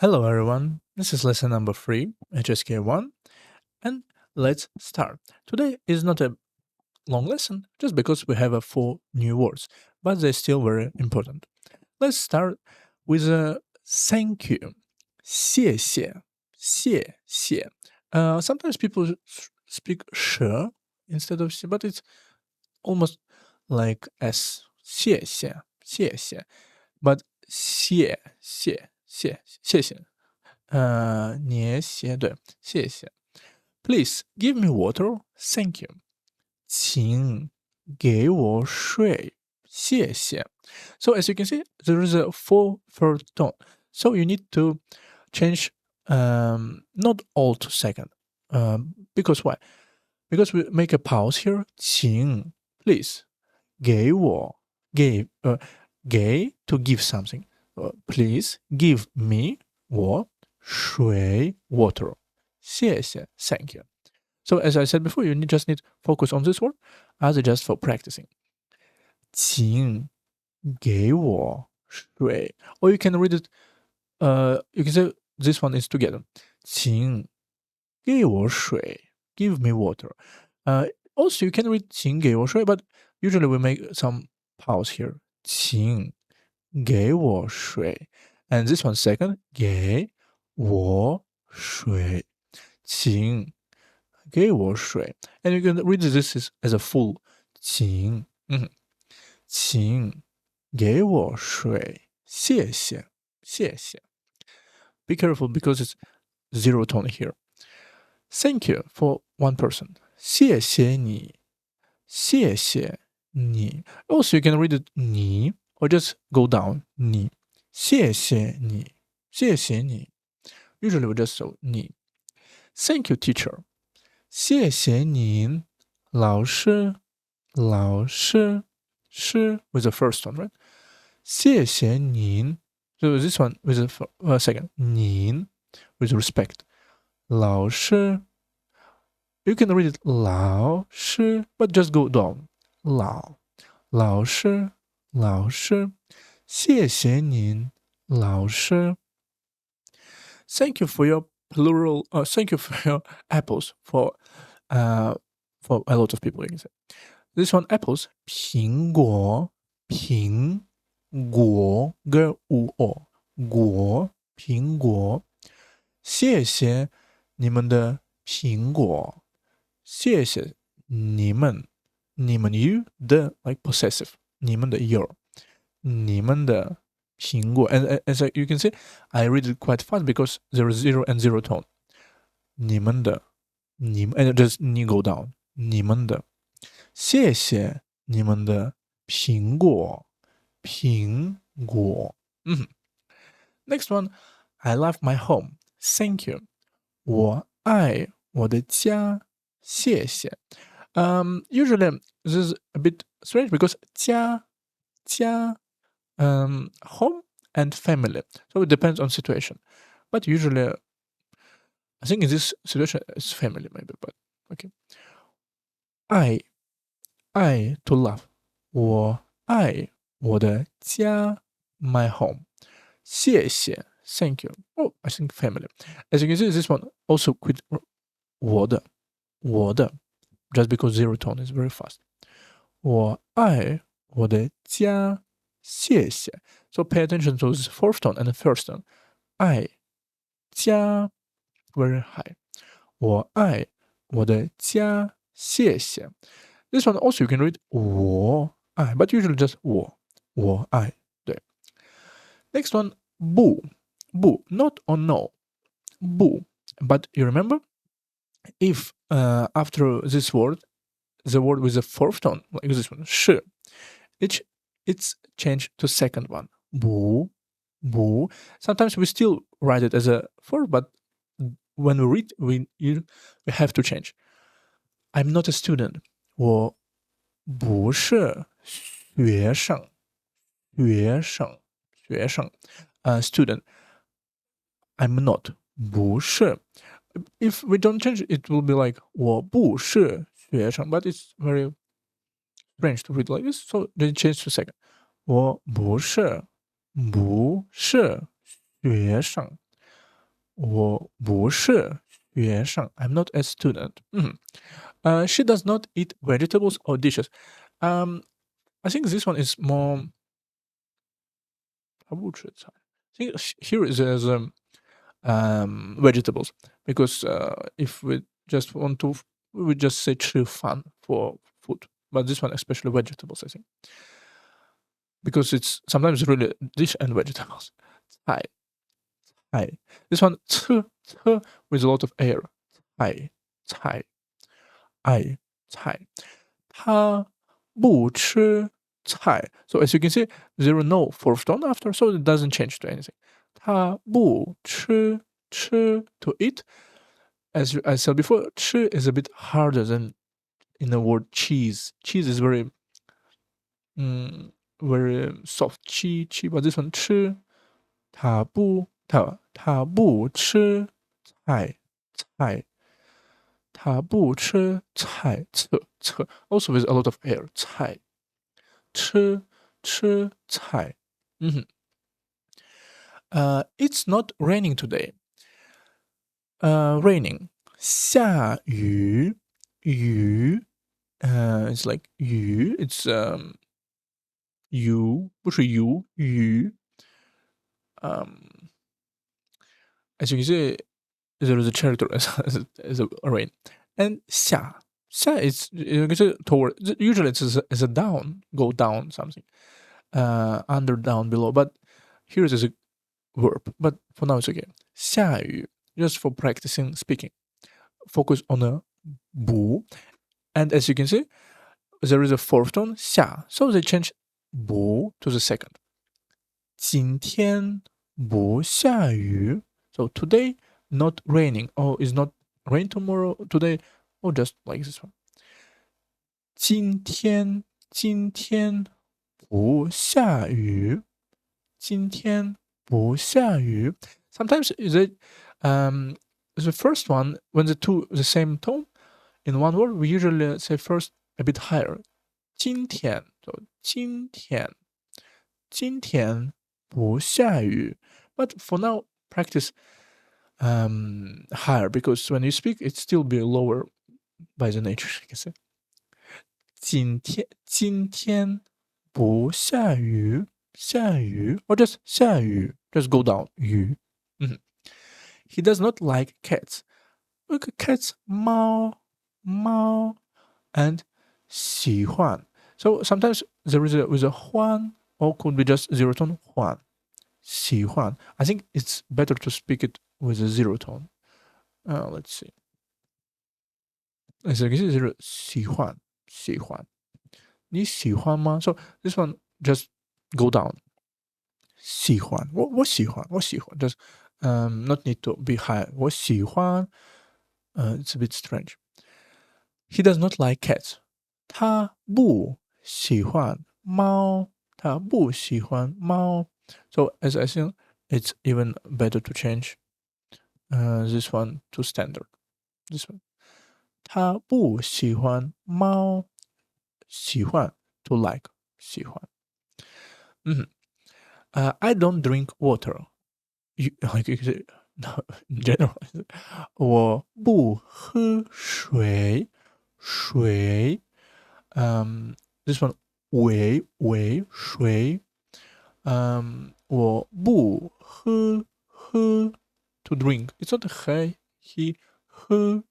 Hello everyone, this is lesson number 3, HSK1, and let's start. Today is not a long lesson just because we have 4 new words, but they're still very important. Let's start with a thank you. 谢谢,谢谢. Sometimes people speak 谢 instead of 谢, but it's almost like s. 谢谢,谢谢. But 谢谢,谢谢. 你写对，谢谢。Please give me water. Thank you. 请给我水，谢谢。So as you can see, there is a 4/3 tone. So you need to change not all to second. Because why? Because we make a pause here. 请 please 给我 给 to give something. Please give me 我水 water. 谢谢 thank you. So as I said before, you just need focus on this word as just for practicing. 请给我水 or you can read it you can say this one is together. 请给我水 give me water. Also you can read 请给我水 but usually we make some pause here. 请给我水 and this one second 给我水请给我水 and you can read this as a full 请请给我水谢谢谢谢 Be careful because it's 0 tone here. Thank you for one person. 谢谢你谢谢你 Also you can read it 你 or just go down 你谢谢你谢谢你 Usually we just say 你 Thank you teacher 谢谢您老师老师师 with the first one, right? 谢谢您 So this one with the second 您 with respect 老师 You can read it 老师 but just go down 老师老师谢谢您老师 Thank you for your plural thank you for your apples for a lot of people you can say. This one apples 苹果苹果跟果苹果谢谢你们的苹果谢谢你们 you the like possessive 你们的 your 你们的苹果 and as you can see I read it quite fast because there is 0 and 0 tone 你们的你们 and just 你 go down 你们的谢谢你们的苹果苹果Next one I love my home Thank you 我爱我的家谢谢Usually this is a bit strange because 家 home and family so it depends on situation but usually I think in this situation it's family maybe but okay 爱 to love 我爱我的家 my home 谢谢 thank you oh I think family as you can see this one also quit 我的 just because 0 tone is very fast 我爱我的家谢谢 so pay attention to this 4th tone and the 1st tone 爱家 very high 我爱我的家谢谢 This one also you can read 我爱 but usually just 我爱对 Next one 不 not or no 不 but you remember if after this word the word with the 4th tone like this one 是 it's changed to second one 不 sometimes we still write it as a 4 but when we read we have to change I'm not a student 我不是学生 student I'm not 不是 If we don't change it will be like 我不是学生 but it's very strange to read like this so then change to second 我不是学生我不是学生 I'm not a student. She does not eat vegetables or dishes. I think this one is more 她不吃菜. I think here is as vegetables because if we just want to we would just say 吃饭 for food, but this one especially vegetables I think because it's sometimes really dish and vegetables. 菜 this one 吃 with a lot of air. 菜 菜他不吃菜 so as you can see there are no fourth tone after so it doesn't change to anything. 他不吃 to eat. As I said before, 吃 is a bit harder than in the word cheese. Cheese is very very soft. 吃 but this one 吃他不吃菜他不吃菜 also with a lot of air 菜吃菜 It's not raining today. Raining 下雨 it's like 雨 it's 雨不是雨 as you can see there is a character as a rain and 下 is you can say toward usually it's as a down go down something under down below but here it is a verb but for now it's okay 下雨 just for practicing speaking focus on a 不 and as you can see there is a fourth tone 下 so they change 不 to the second 今天不下雨 so today not raining or is not rain tomorrow today or just like this one 今天不下雨今天不下雨 sometimes the first one when the two the same tone in one word we usually say first a bit higher 今天 so 今天不下雨 but for now practice higher because when you speak it still be lower by the nature I can say 今天不下雨 or just 下雨 just go down 雨 He does not like cats. Look at cats 猫 and 喜欢 so sometimes there is with a 欢 or could be just zero tone 欢喜欢 I think it's better to speak it with a zero tone. Let's see. As you can see, zero 喜欢你喜欢吗 So this one just go down. 喜欢我喜欢 just not need to be high. 我喜欢 it's a bit strange. He does not like cats. 他不喜欢猫 So as I think it's even better to change this one to standard. This one. 他不喜欢猫喜欢 to like 喜欢 I don't drink water. Like you can say, no, in general. 我不喝水 this one 水我不喝 to drink. It's not he 喝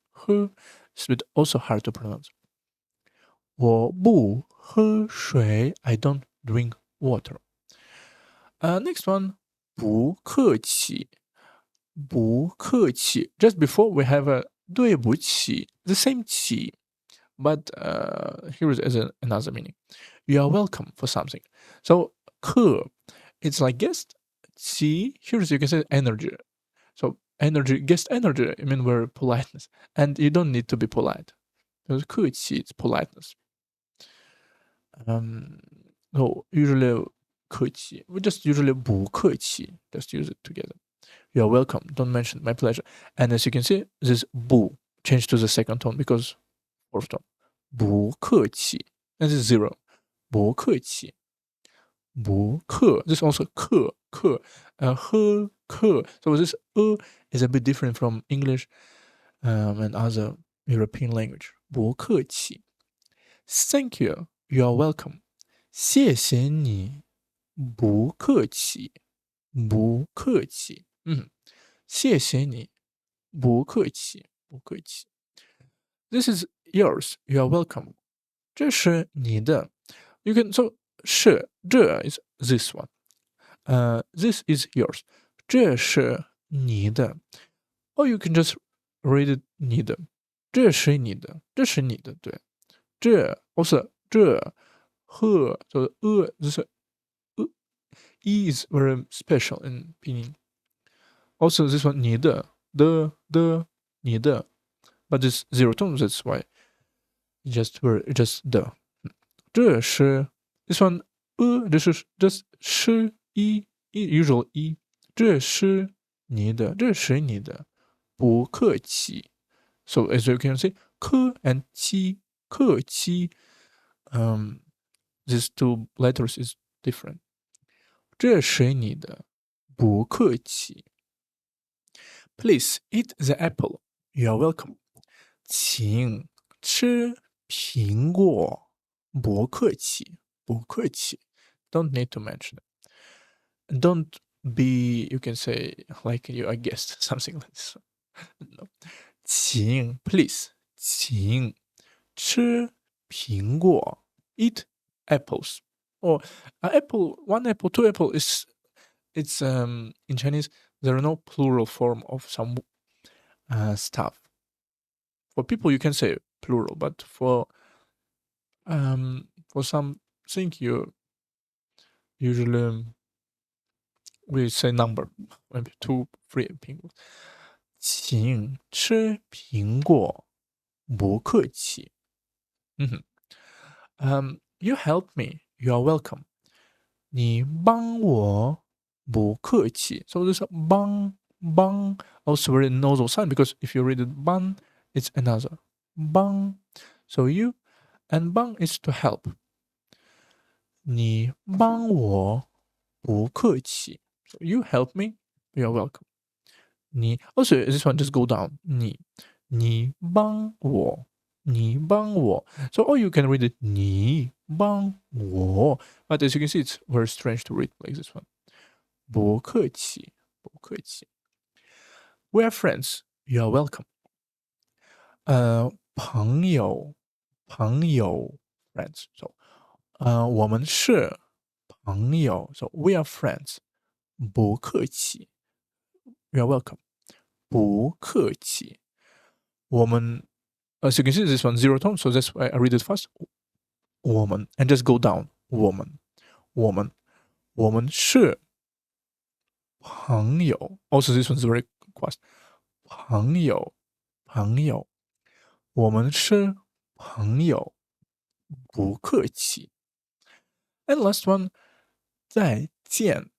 it's a bit also hard to pronounce. 我不喝水 I don't drink water. Next one 不客气 just before we have a 对不起 the same 起 but here is another meaning. You are welcome for something. So 客 it's like guest. 起 here you can say energy. So energy guest energy I mean we're politeness and you don't need to be polite. Because 客气 it's politeness. No usually 客气 we just usually 不客气 just use it together. You are welcome. Don't mention my pleasure. And as you can see, this 不 changed to the second tone because fourth tone. 不客气 and this is zero. 不客气不客 this also 客喝客. So this is a bit different from English and other European language. 不客气. Thank you. You are welcome. 谢谢你. 不客气. 不客气. 谢谢你. 不客气. 不客气. This is yours. You are welcome. 这是你的. You can so 是这 is this one. This is yours. 这是你的. Or you can just read it 你的. 这是你的. 这是你的. 对. 这 also 这 her so this e is very special in Pinyin. Also this one 你的 the 你的. But it's zero tone, that's why just the. 这是 this one this is just 是 usual e. 这是你的. 这是你的. 不客气. So as you can see, 客 and 气 客气 these two letters is different. 这是你的. 不客气. Please eat the apple. You are welcome. 请吃苹果. 不客气. 不客气. Don't need to mention it. Don't be, you can say, like you are guest, something like this. No. 请 please 请吃苹果 eat apples or apple, one apple, two apple is it's in Chinese there are no plural form of some stuff. For people you can say plural, but for something you usually we say number, maybe 2, 3 苹果. 请吃苹果，不客气。You help me. You are welcome. 你帮我，不客气。So this 帮 also very nasal sound because if you read it 帮 it's another 帮. So you and 帮 is to help. 你帮我，不客气。So you help me. You are welcome. 你 also this one just go down. 你帮我，你帮我. So or you can read it 你帮我. But as you can see, it's very strange to read like this one. 不客气，不客气. We are friends. You are welcome. 朋友 friends. So 我们是朋友. So we are friends. 不客气. You are welcome. 不客气. 我们 as you can see, this one zero tone, so that's why I read it fast. 我们 and just go down. 我们是朋友. Also, this one's very fast. 朋友我们是朋友，不客气. And last one, 再见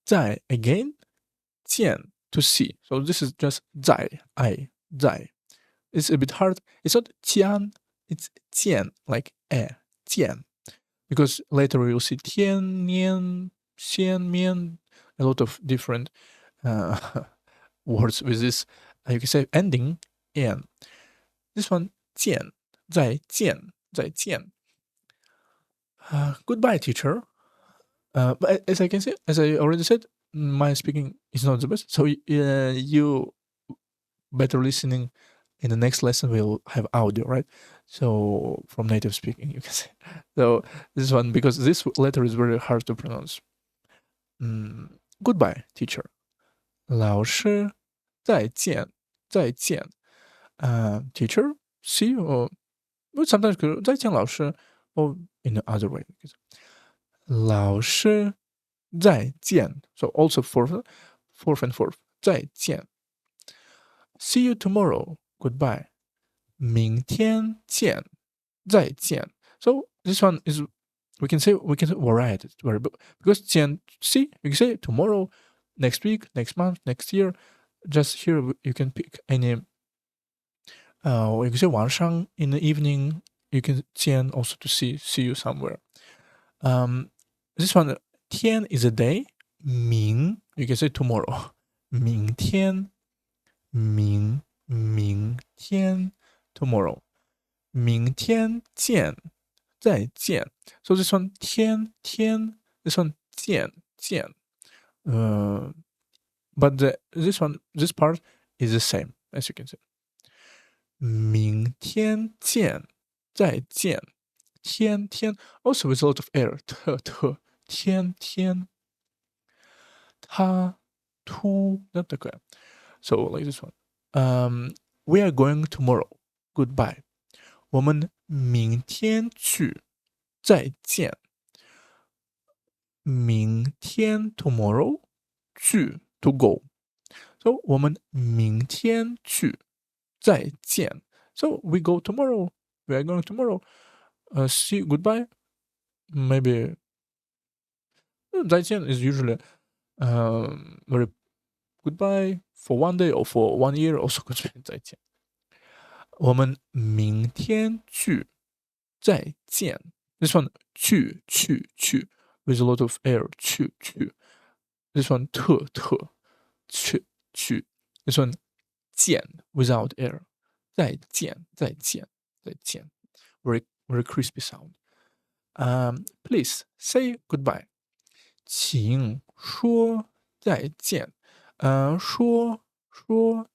again, 见 to see. So this is just 在 It's a bit hard. It's not 见, it's 见 like 见. Because later we will see 天年先面, a lot of different words with this. You can say ending in. This one 见再见. Goodbye, teacher. But as I already said, my speaking is not the best. So you better listening. In the next lesson, we'll have audio, right? So from native speaking, you can say. So this one, because this letter is very hard to pronounce. Goodbye, teacher. 老师，再见。Teacher, see you. Or sometimes 再见老师 or in the other way. 老师，再见. So also fourth and fourth. 再见. See you tomorrow. Goodbye. 明天见. 再见. So this one is we can variety because 见 see you can say tomorrow, next week, next month, next year. Just here you can pick any. You can say 晚上 in the evening. You can 见 also to see you somewhere. This one 天 is a day. 明 you can say tomorrow 明天明天 tomorrow 明天见再见 so this one 天 this one 见 but this part is the same as you can see 明天见再见天 also with a lot of error 天他 突 not такое so like this one we are going tomorrow goodbye 我们明天去再见明天 tomorrow 去 to go so 我们明天去再见 so we go tomorrow we are going tomorrow see goodbye maybe 再见 is usually very goodbye for one day or for 1 year also could be 再见我们明天去再见 this one 去 with a lot of error 去 this one 特去 this one 见 without error 再见 very crispy sound please say goodbye 请说再见说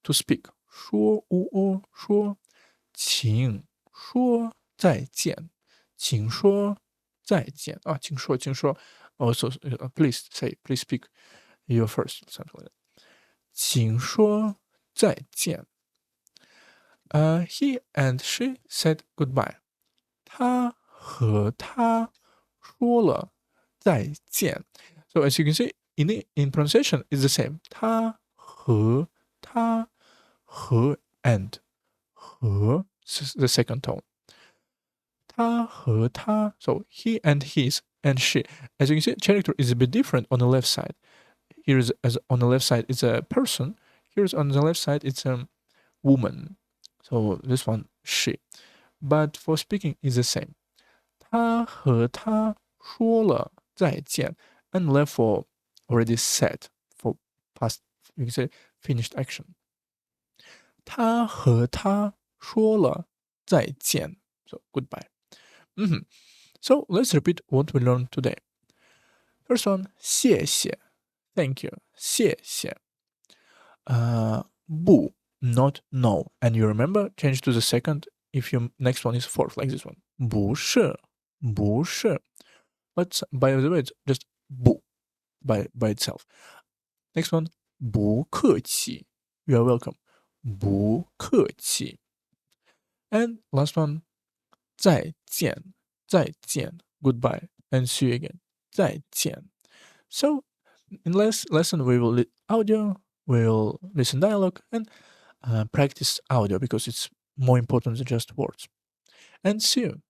to speak 说说请说再见请说再见请说 also please speak you first something like that 请说再见he and she said goodbye 他和她说了再见 so as you can see in pronunciation is the same 他和and 和 the second tone 他和她 so he and his and she as you can see character is a bit different on the left side here is as on the left side it's a person here's on the left side it's a woman so this one she but for speaking is the same 他和她说了再见 and left for already said for past you can say finished action 他和她说了再见 so goodbye so let's repeat what we learned today first one 谢谢 thank you 谢谢不 not no and you remember change to the second if your next one is fourth like this one 不是 but by the way it's just 不 by itself next one 不客气 you are welcome 不客气 and last one 再见 goodbye and see you again 再见 so in last lesson we will audio we'll listen dialogue and practice audio because it's more important than just words and see you